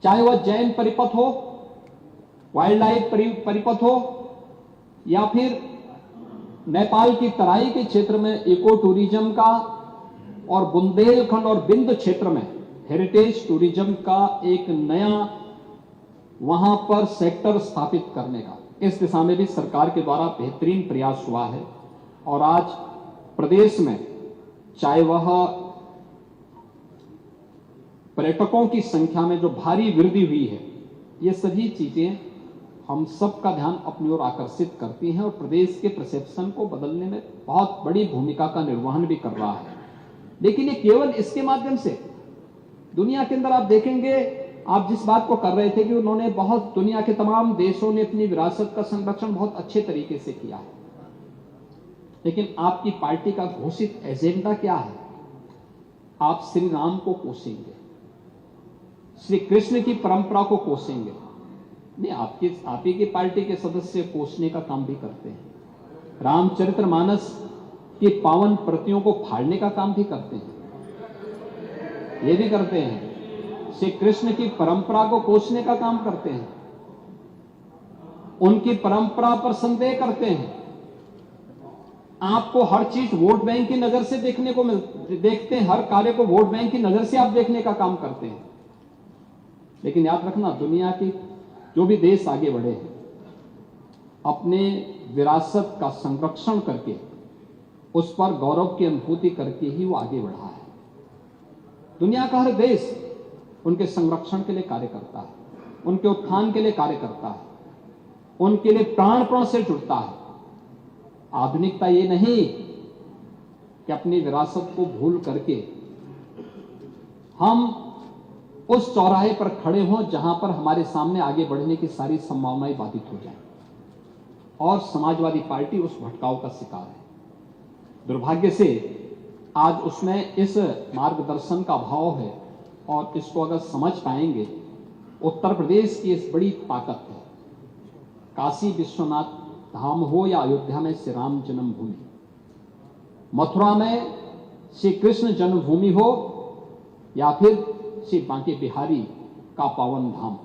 चाहे वह जैन परिपथ हो, वाइल्ड लाइफ परिपथ हो, या फिर नेपाल की तराई के क्षेत्र में इको टूरिज्म का, और बुंदेलखंड और बिंद क्षेत्र में हेरिटेज टूरिज्म का एक नया वहां पर सेक्टर स्थापित करने का, इस दिशा में भी सरकार के द्वारा बेहतरीन प्रयास हुआ है। और आज प्रदेश में चाहे वह पर्यटकों की संख्या में जो भारी वृद्धि हुई है, ये सभी चीजें हम सबका ध्यान अपनी ओर आकर्षित करती हैं और प्रदेश के परसेप्शन को बदलने में बहुत बड़ी भूमिका का निर्वहन भी कर रहा है। लेकिन ये केवल इसके माध्यम से दुनिया के अंदर आप देखेंगे, आप जिस बात को कर रहे थे कि उन्होंने बहुत, दुनिया के तमाम देशों ने अपनी विरासत का संरक्षण बहुत अच्छे तरीके से किया है, लेकिन आपकी पार्टी का घोषित एजेंडा क्या है? आप श्री राम को कोसेंगे, श्री कृष्ण की परंपरा को कोसेंगे। नहीं, आप ही की पार्टी के सदस्य कोसने का काम भी करते हैं, रामचरितमानस की पावन प्रतियों को फाड़ने का काम भी करते हैं, ये भी करते हैं। श्री कृष्ण की परंपरा को कोसने का काम करते हैं, उनकी परंपरा पर संदेह करते हैं। आपको हर चीज वोट बैंक की नजर से देखने को देखते हैं, हर कार्य को वोट बैंक की नजर से आप देखने का काम करते हैं। लेकिन याद रखना, दुनिया की जो भी देश आगे बढ़े हैं, अपने विरासत का संरक्षण करके उस पर गौरव की अनुभूति करके ही वो आगे बढ़ा है। दुनिया का हर देश उनके संरक्षण के लिए कार्य करता है, उनके उत्थान के लिए कार्य करता है, उनके लिए प्राणपण से जुड़ता है। आधुनिकता ये नहीं कि अपनी विरासत को भूल करके हम उस चौराहे पर खड़े हों जहां पर हमारे सामने आगे बढ़ने की सारी संभावनाएं बाधित हो जाएं, और समाजवादी पार्टी उस भटकाव का शिकार है। दुर्भाग्य से आज उसमें इस मार्गदर्शन का अभाव है, और इसको अगर समझ पाएंगे, उत्तर प्रदेश की इस बड़ी ताकत है। काशी विश्वनाथ धाम हो या अयोध्या में श्री राम जन्मभूमि, मथुरा में श्री कृष्ण जन्मभूमि हो, या फिर श्री बांके बिहारी का पावन धाम,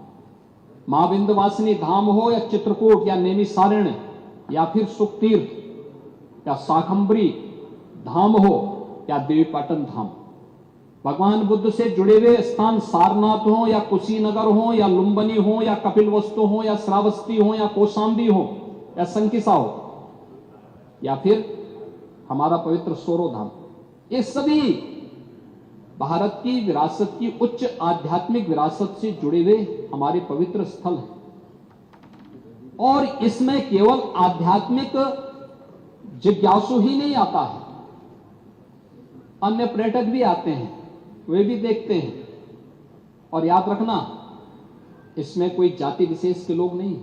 मां विंध्यवासिनी धाम हो, या चित्रकूट या नैमिषारण्य, या फिर सुखतीर्थ या शाकंभरी धाम हो, या देवीपाटन धाम। भगवान बुद्ध से जुड़े हुए स्थान सारनाथ हो, या कुशीनगर हो, या लुम्बिनी हो, या कपिलवस्तु हो, या श्रावस्ती हो, या कौशाम्बी हो, या संकिसा हो, या फिर हमारा पवित्र सोरो धाम, ये सभी भारत की विरासत की उच्च आध्यात्मिक विरासत से जुड़े हुए हमारे पवित्र स्थल हैं। और इसमें केवल आध्यात्मिक जिज्ञासु ही नहीं आता है, अन्य पर्यटक भी आते हैं, वे भी देखते हैं। और याद रखना, इसमें कोई जाति विशेष के लोग नहीं,